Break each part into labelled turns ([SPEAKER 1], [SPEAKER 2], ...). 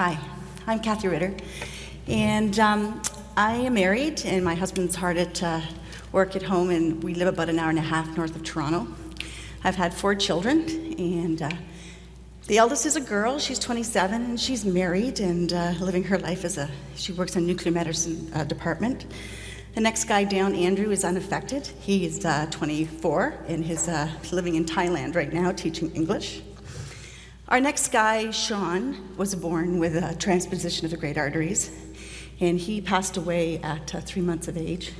[SPEAKER 1] Hi, I'm Cathy Ritter, and I am married, and my husband's hard at work at home, and we live about an hour and a half north of Toronto. I've had 4 children, and the eldest is a girl. She's 27, and she's married and living her life she works in the nuclear medicine department. The next guy down, Andrew, is unaffected. He is 24, and he's living in Thailand right now, teaching English. Our next guy, Sean, was born with a transposition of the great arteries, and he passed away at 3 months of age.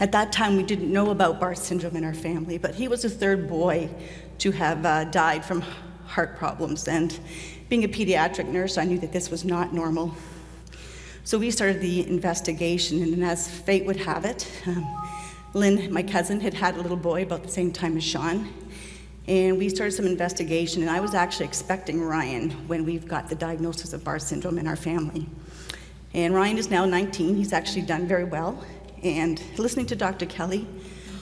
[SPEAKER 1] At that time, we didn't know about Barth syndrome in our family, but he was the 3rd boy to have died from heart problems. And being a pediatric nurse, I knew that this was not normal. So we started the investigation, and as fate would have it, Lynn, my cousin, had had a little boy about the same time as Sean. And we started some investigation, and I was actually expecting Ryan when we've got the diagnosis of Barth syndrome in our family. And Ryan is now 19. He's actually done very well. And listening to Dr. Kelly,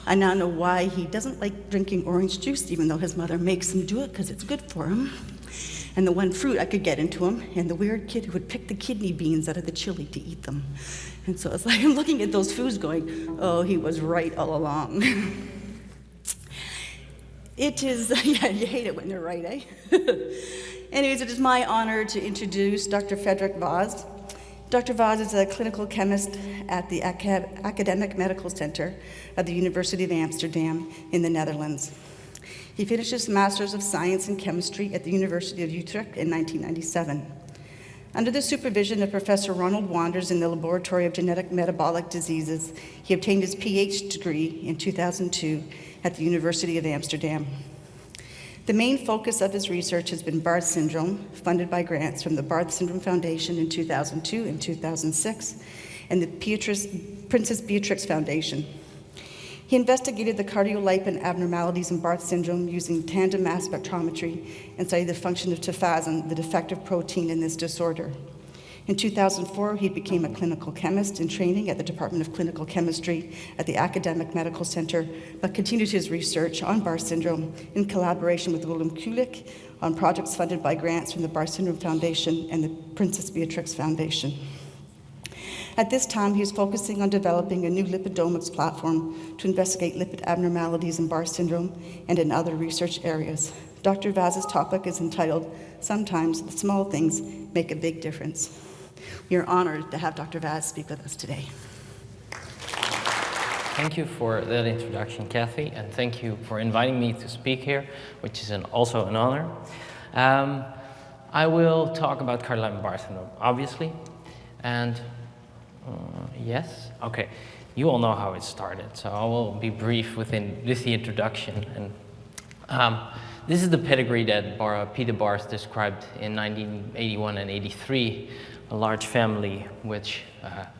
[SPEAKER 1] I now know why he doesn't like drinking orange juice, even though his mother makes him do it because it's good for him. And the one fruit I could get into him, and the weird kid who would pick the kidney beans out of the chili to eat them. And so it's like I'm looking at those foods going, oh, he was right all along. It is, yeah, you hate it when they're right, eh? Anyways, it is my honor to introduce Dr. Frederic Vaz. Dr. Vaz is a clinical chemist at the Academic Medical Center at the University of Amsterdam in the Netherlands. He finished his Master's of Science in Chemistry at the University of Utrecht in 1997. Under the supervision of Professor Ronald Wanders in the Laboratory of Genetic Metabolic Diseases, he obtained his PhD degree in 2002 at the University of Amsterdam. The main focus of his research has been Barth syndrome, funded by grants from the Barth Syndrome Foundation in 2002 and 2006, and the Princess Beatrix Foundation. He investigated the cardiolipin abnormalities in Barth syndrome using tandem mass spectrometry and studied the function of tafazin, the defective protein in this disorder. In 2004, he became a clinical chemist in training at the Department of Clinical Chemistry at the Academic Medical Center, but continued his research on Barth syndrome in collaboration with Willem Kulik on projects funded by grants from the Barth Syndrome Foundation and the Princess Beatrix Foundation. At this time, he is focusing on developing a new lipidomics platform to investigate lipid abnormalities in Barth syndrome and in other research areas. Dr. Vaz's topic is entitled, Sometimes the Small Things Make a Big Difference. We are honored to have Dr. Vaz speak with us today.
[SPEAKER 2] Thank you for that introduction, Cathy, and thank you for inviting me to speak here, which is also an honor. I will talk about cardiolipin Barth syndrome, obviously, and yes? Okay. You all know how it started, so I will be brief with the introduction. And this is the pedigree that Peter Barth described in 1981 and 83, a large family which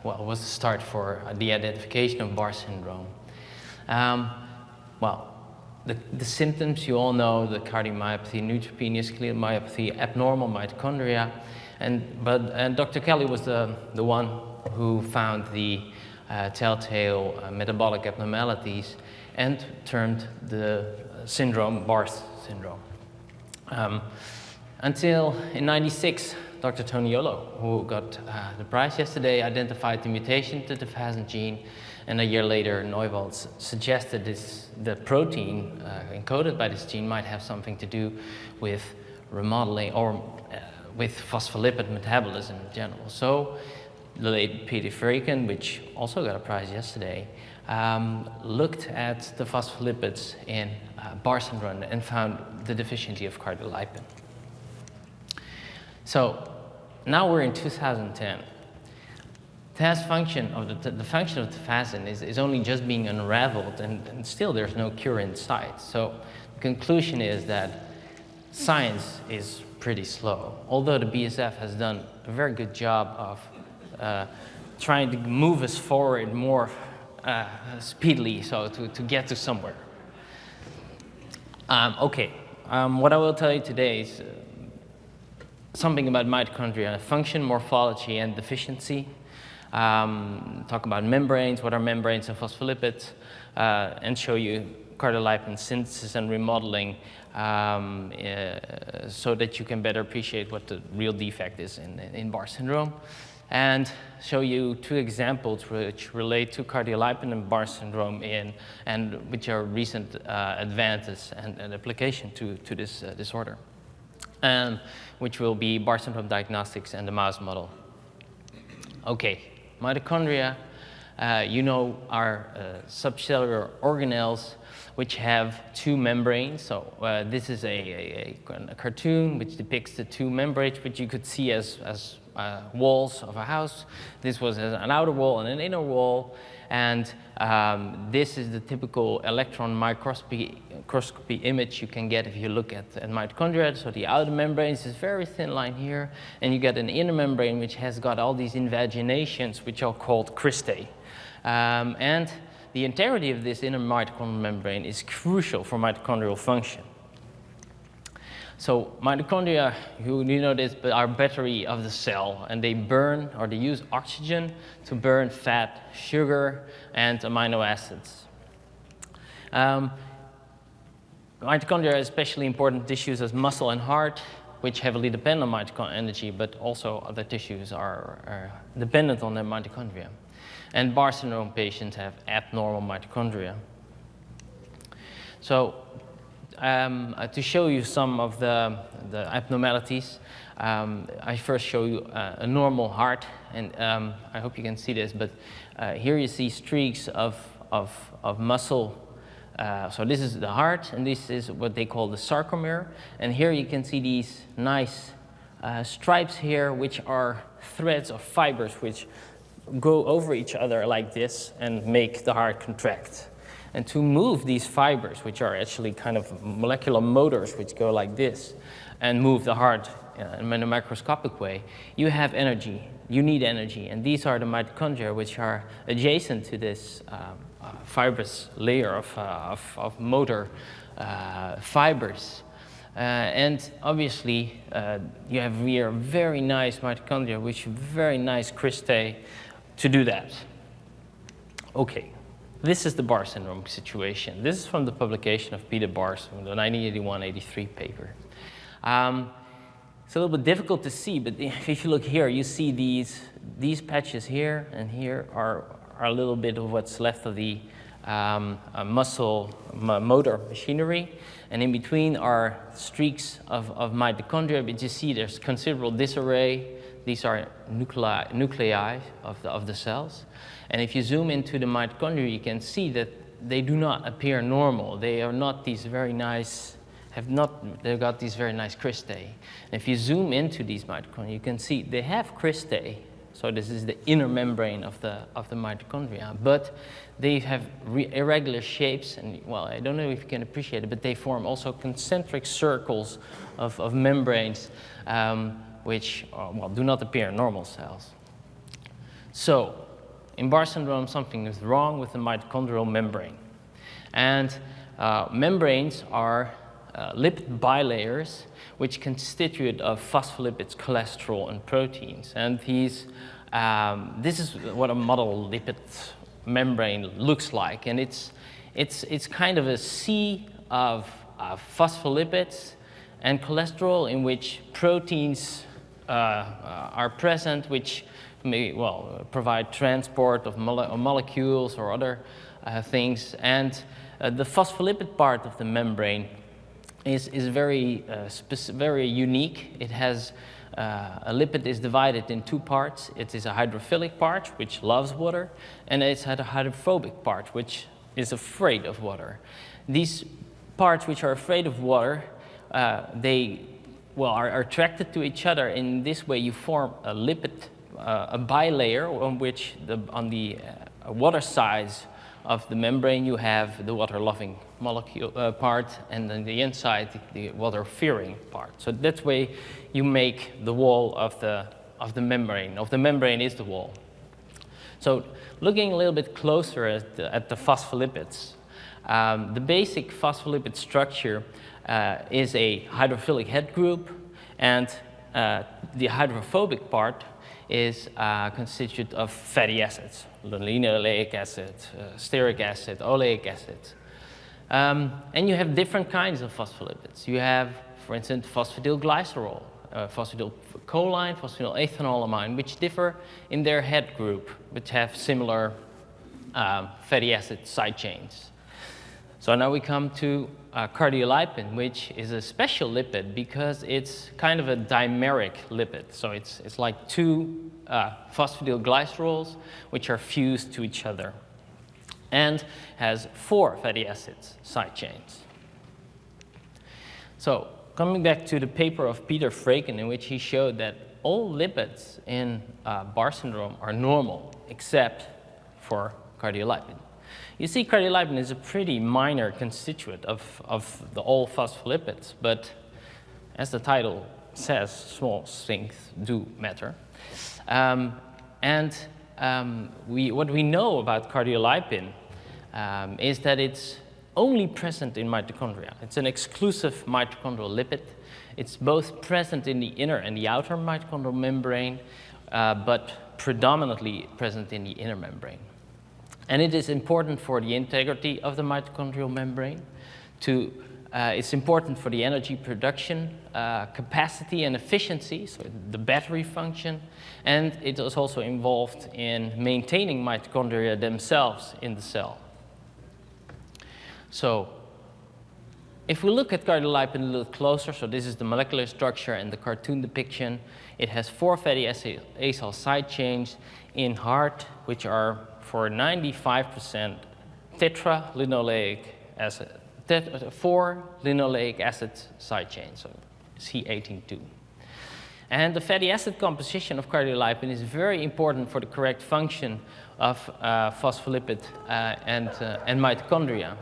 [SPEAKER 2] was the start for the identification of Barth syndrome. The symptoms you all know: the cardiomyopathy, neutropenia, ischemic myopathy, abnormal mitochondria, and Dr. Kelly was the one who found the telltale metabolic abnormalities and termed the syndrome Barth syndrome. Until in '96, Dr. Toniolo, who got the prize yesterday, identified the mutation to the tafazin gene, and a year later, Neuwald suggested the protein encoded by this gene might have something to do with remodeling or with phospholipid metabolism in general. So the late Peter Vaz, which also got a prize yesterday, looked at the phospholipids in Barth syndrome and found the deficiency of cardiolipin. So now we're in 2010. The function of the function of tafazin is only just being unraveled, and still there's no cure in sight. So the conclusion is that science is pretty slow, although the BSF has done a very good job of trying to move us forward more speedily, so to get to somewhere. What I will tell you today is something about mitochondria, function, morphology, and deficiency. Talk about membranes, what are membranes and phospholipids, and show you cardiolipin synthesis and remodeling so that you can better appreciate what the real defect is in Barth syndrome, and show you 2 examples which relate to cardiolipin and Barth syndrome and which are recent advances and application to this disorder, and which will be Barth syndrome diagnostics and the mouse model. Okay, mitochondria, you know, are subcellular organelles which have 2 membranes. So this is a cartoon which depicts the 2 membranes, which you could see as walls of a house. This was an outer wall and an inner wall, and this is the typical electron microscopy image you can get if you look at mitochondria. So the outer membrane is this very thin line here, and you get an inner membrane which has got all these invaginations which are called cristae. And the integrity of this inner mitochondrial membrane is crucial for mitochondrial function. So mitochondria, you know this, but are battery of the cell, and they burn, or they use oxygen to burn fat, sugar, and amino acids. Mitochondria are especially important tissues as muscle and heart, which heavily depend on mitochondrial energy, but also other tissues are dependent on their mitochondria. And Barth syndrome patients have abnormal mitochondria. So to show you some of the abnormalities, I first show you a normal heart, and I hope you can see this, but here you see streaks of muscle. So this is the heart, and this is what they call the sarcomere, and here you can see these nice stripes here, which are threads of fibers which go over each other like this and make the heart contract. And to move these fibers, which are actually kind of molecular motors which go like this, and move the heart in a microscopic way, you have energy. You need energy. And these are the mitochondria which are adjacent to this fibrous layer of motor fibers. And obviously, you have here very nice mitochondria, which very nice cristae to do that. Okay. This is the Barth syndrome situation. This is from the publication of Peter Barth from the 1981-83 paper. It's a little bit difficult to see, but if you look here, you see these patches here and here are a little bit of what's left of the muscle motor machinery, and in between are streaks of mitochondria. But you see there's considerable disarray. These are nuclei of the cells. And if you zoom into the mitochondria, you can see that they do not appear normal. They are not these very nice, they've got these very nice cristae. And if you zoom into these mitochondria, you can see they have cristae. So this is the inner membrane of the mitochondria, but they have irregular shapes, and well, I don't know if you can appreciate it, but they form also concentric circles of membranes, which do not appear in normal cells. So in Barth syndrome, something is wrong with the mitochondrial membrane. And membranes are lipid bilayers which constitute of phospholipids, cholesterol, and proteins. And this is what a model lipid membrane looks like. And it's kind of a sea of phospholipids and cholesterol in which proteins are present, which may provide transport of molecules or other things. And the phospholipid part of the membrane is very unique. It has a lipid is divided in 2 parts. It is a hydrophilic part, which loves water, and it's had a hydrophobic part, which is afraid of water. These parts which are afraid of water, they are attracted to each other. In this way, you form a lipid, a bilayer on which on the water sides of the membrane you have the water-loving molecule part, and then the inside the water-fearing part. So that way you make the wall of the membrane. Of the membrane is the wall. So looking a little bit closer at the phospholipids, the basic phospholipid structure is a hydrophilic head group, and the hydrophobic part is constituted of fatty acids, linoleic acid, stearic acid, oleic acid. And you have different kinds of phospholipids. You have, for instance, phosphatidylglycerol, phosphatidylcholine, phosphatidylethanolamine, which differ in their head group, which have similar fatty acid side chains. So now we come to cardiolipin, which is a special lipid because it's kind of a dimeric lipid. So it's like two phosphatidylglycerols which are fused to each other, and has 4 fatty acids side chains. So coming back to the paper of Peter Freken, in which he showed that all lipids in Barth syndrome are normal except for cardiolipin. You see, cardiolipin is a pretty minor constituent of the all phospholipids, but as the title says, small things do matter. What we know about cardiolipin is that it's only present in mitochondria. It's an exclusive mitochondrial lipid. It's both present in the inner and the outer mitochondrial membrane, but predominantly present in the inner membrane. And it is important for the integrity of the mitochondrial membrane. It's important for the energy production, capacity and efficiency, so the battery function, and it is also involved in maintaining mitochondria themselves in the cell. So if we look at cardiolipin a little closer, so this is the molecular structure and the cartoon depiction, it has 4 fatty acyl side chains in heart, which are for 95% tetralinoleic acid, 4 linoleic acid side chains, so C18-2. And the fatty acid composition of cardiolipin is very important for the correct function of phospholipid and mitochondria.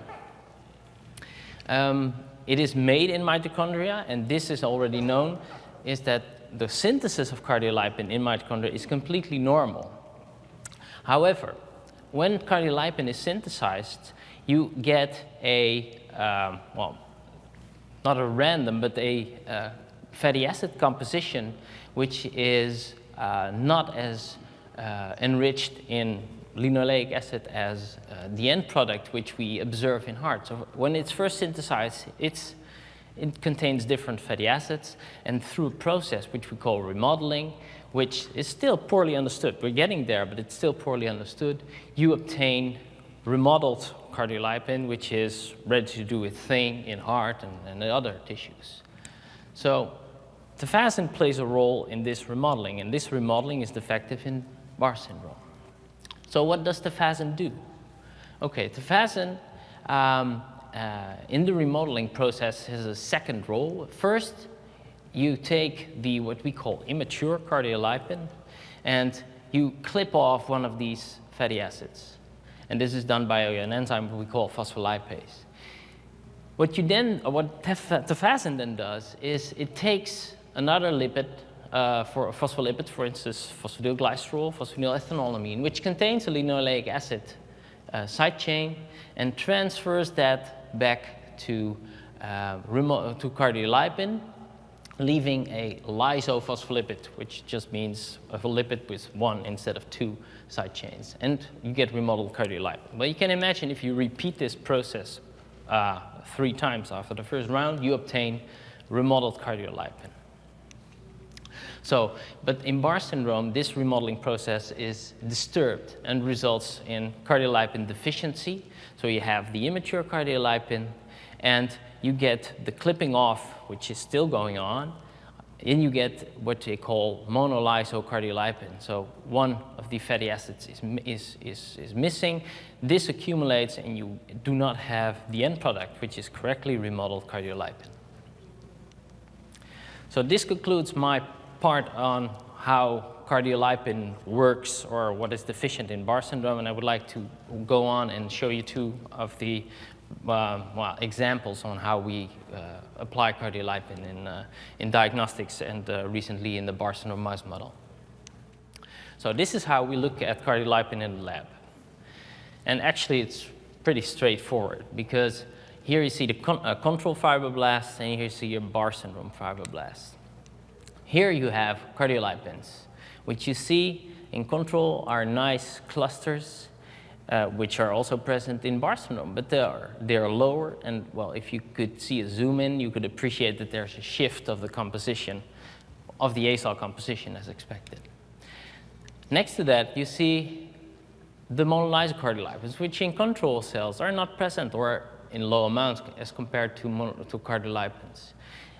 [SPEAKER 2] It is made in mitochondria, and this is already known, is that the synthesis of cardiolipin in mitochondria is completely normal. However, when cardiolipin is synthesized, you get a, well, not a random, but a fatty acid composition which is not as enriched in linoleic acid as the end product which we observe in heart. So when it's first synthesized, it contains different fatty acids, and through a process which we call remodeling, which is still poorly understood. We're getting there, but it's still poorly understood. You obtain remodeled cardiolipin, which is ready to do its thing in heart and other tissues. So tafazin plays a role in this remodeling, and this remodeling is defective in Barth syndrome. So what does tafazin do? Okay, tafazin in the remodeling process has a second role. First, you take what we call immature cardiolipin, and you clip off one of these fatty acids. And this is done by an enzyme we call phospholipase. What tafazin then does is it takes another lipid, for a phospholipid, for instance, phosphatidylglycerol, phosphatidylethanolamine, which contains a linoleic acid side chain, and transfers that back to cardiolipin, leaving a lysophospholipid, which just means a lipid with 1 instead of 2 side chains, and you get remodeled cardiolipin. But you can imagine if you repeat this process 3 times after the first round, you obtain remodeled cardiolipin. So, but in Barth syndrome, this remodeling process is disturbed and results in cardiolipin deficiency. So you have the immature cardiolipin, and you get the clipping off, which is still going on, and you get what they call monolysocardiolipin. So one of the fatty acids is missing. This accumulates, and you do not have the end product, which is correctly remodeled cardiolipin. So this concludes my part on how cardiolipin works or what is deficient in Barth syndrome, and I would like to go on and show you 2 of the examples on how we apply cardiolipin in diagnostics and recently in the Barth syndrome mouse model. So this is how we look at cardiolipin in the lab. And actually it's pretty straightforward, because here you see the control fibroblasts, and here you see your Barth syndrome fibroblasts. Here you have cardiolipins, which you see in control are nice clusters, which are also present in Barth syndrome, but they are lower. And well, if you could see a zoom in, you could appreciate that there's a shift of the composition, of the A cell composition as expected. Next to that, you see the monolysocardial lipins, which in control cells are not present or in low amounts as compared to cardiolipins.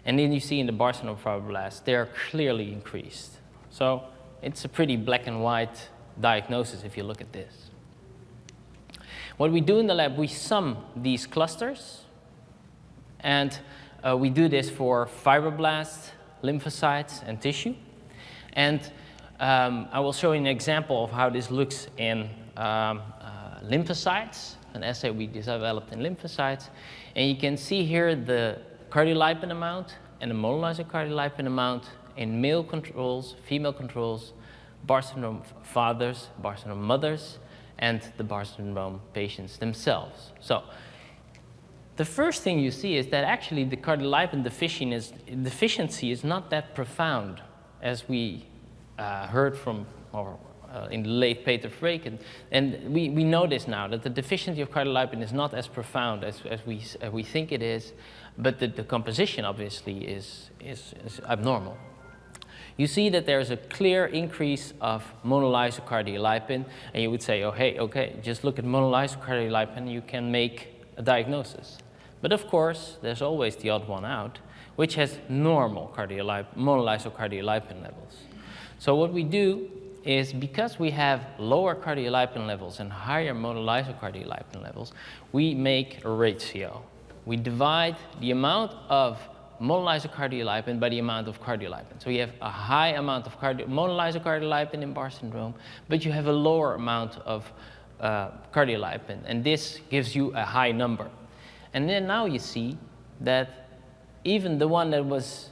[SPEAKER 2] And then you see in the Barth syndrome fibroblasts, they are clearly increased. So it's a pretty black and white diagnosis if you look at this. What we do in the lab, we sum these clusters, and we do this for fibroblasts, lymphocytes, and tissue. And I will show you an example of how this looks in lymphocytes, an assay we developed in lymphocytes. And you can see here the cardiolipin amount and the monolysocardiolipin amount in male controls, female controls, Barth syndrome fathers, Barth syndrome mothers, and the Barth syndrome patients themselves. So the first thing you see is that actually the cardiolipin deficiency is not that profound, as we heard from in the late Peter Freken. And we know this now, that the deficiency of cardiolipin is not as profound as we think it is, but the composition obviously is abnormal. You see that there's a clear increase of monolysocardiolipin, and you would say, oh, hey, okay, just look at monolysocardiolipin, you can make a diagnosis. But of course, there's always the odd one out, which has normal monolysocardiolipin levels. So what we do is, because we have lower cardiolipin levels and higher monolysocardiolipin levels, we make a ratio. We divide the amount of monolysocardiolipin by the amount of cardiolipin. So you have a high amount of monolysocardiolipin in Barth syndrome, but you have a lower amount of cardiolipin, and this gives you a high number. And then now you see that even the one that was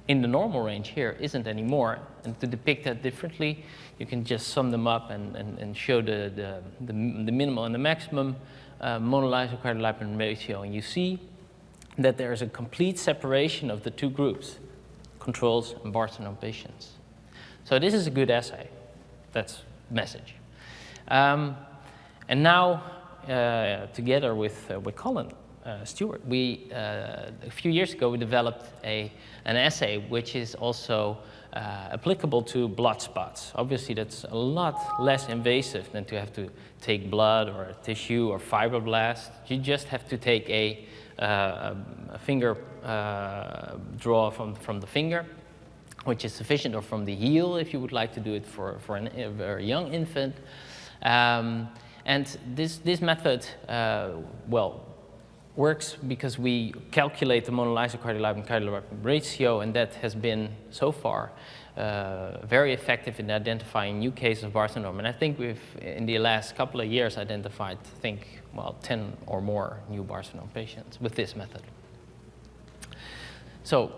[SPEAKER 2] in the normal range here isn't anymore. And to depict that differently, you can just sum them up and show the minimal and the maximum monolysocardiolipin ratio, and you see that there is a complete separation of the two groups, controls and Barth syndrome patients. So this is a good assay. That's the message. And now, together with Colin Stewart, a few years ago we developed an assay which is also applicable to blood spots. Obviously, that's a lot less invasive than to have to take blood or a tissue or fibroblast. You just have to take a finger draw from the finger, which is sufficient, or from the heel if you would like to do it for a very young infant. And this method, works because we calculate the monolysocardiolipin-cardiolipin ratio, and that has been so far very effective in identifying new cases of Barth syndrome. And I think we've, in the last couple of years, identified, 10 or more new Barth syndrome patients with this method. So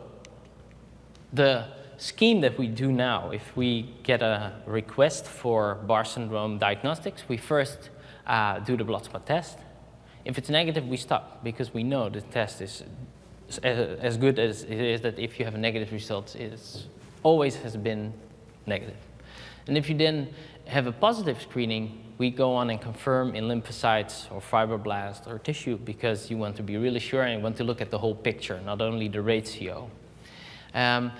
[SPEAKER 2] the scheme that we do now, if we get a request for Barth syndrome diagnostics, we first do the blood spot test. If it's negative, we stop, because we know the test is as good as it is, that if you have a negative result, it always has been negative. And if you then have a positive screening, we go on and confirm in lymphocytes or fibroblasts or tissue, because you want to be really sure and you want to look at the whole picture, not only the ratio. And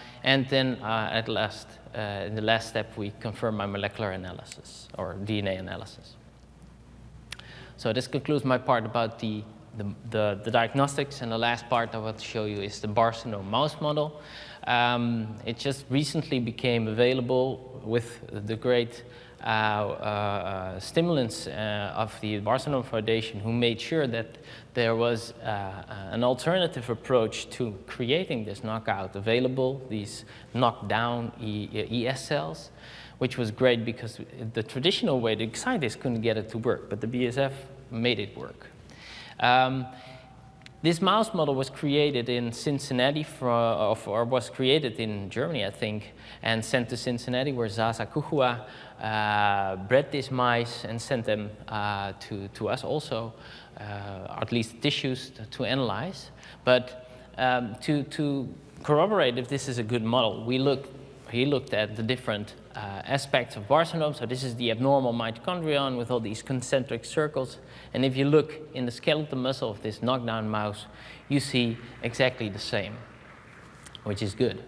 [SPEAKER 2] then in the last step, we confirm my molecular analysis or DNA analysis. So this concludes my part about the diagnostics, and the last part I want to show you is the Barth syndrome mouse model. It just recently became available with the great stimulants of the Barth Syndrome Foundation, who made sure that there was an alternative approach to creating this knockout available, these knockdown ES cells, which was great because the traditional way, the scientists couldn't get it to work, but the BSF made it work. This mouse model was created in Cincinnati, or was created in Germany, I think, and sent to Cincinnati, where Zaza Kuhua bred these mice and sent them to us also, or at least tissues to analyze. But to corroborate if this is a good model, we looked he looked at the different aspects of Barth syndrome. So this is the abnormal mitochondrion with all these concentric circles. And if you look in the skeletal muscle of this knockdown mouse, you see exactly the same, which is good.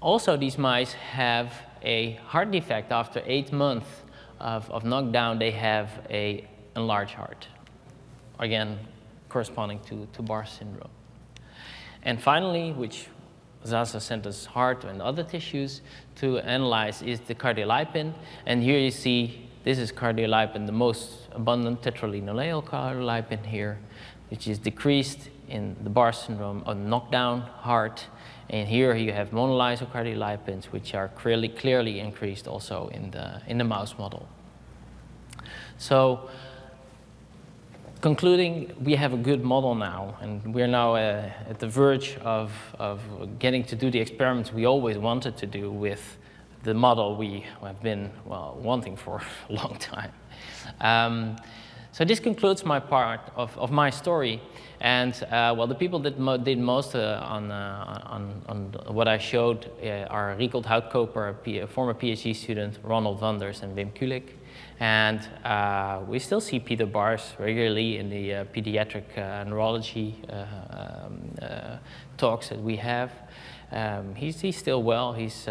[SPEAKER 2] Also, these mice have a heart defect. After 8 months of knockdown, they have an enlarged heart, again, corresponding to Barth syndrome. And finally, which Zaza sent us heart and other tissues to analyze, is the cardiolipin. And here you see, this is cardiolipin, the most abundant tetralinoleal cardiolipin here, which is decreased in the Barth syndrome or knockdown heart. And here you have monolysyl cardiolipins, which are clearly increased also in the mouse model. So, concluding, we have a good model now, and we're now at the verge of getting to do the experiments we always wanted to do with the model we have been, well, wanting for a long time. So this concludes my part of my story. And well, the people that did most on what I showed are Riekold Houtkoper, a former PhD student, Ronald Wanders, and Wim Kulik. And we still see Peter Barth regularly in the pediatric neurology talks that we have. He's still well. He's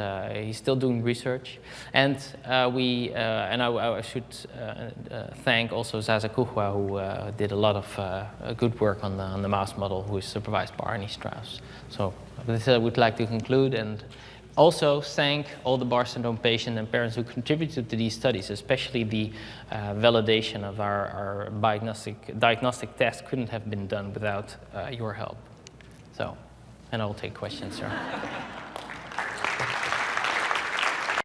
[SPEAKER 2] still doing research, and I should thank also Zaza Kuchwa, who did a lot of good work on the mouse model, who is supervised by Arnie Strauss. So with this, I would like to conclude and also thank all the Barth syndrome patients and parents who contributed to these studies, especially the validation of our diagnostic test couldn't have been done without your help. So, and I will take questions, sir.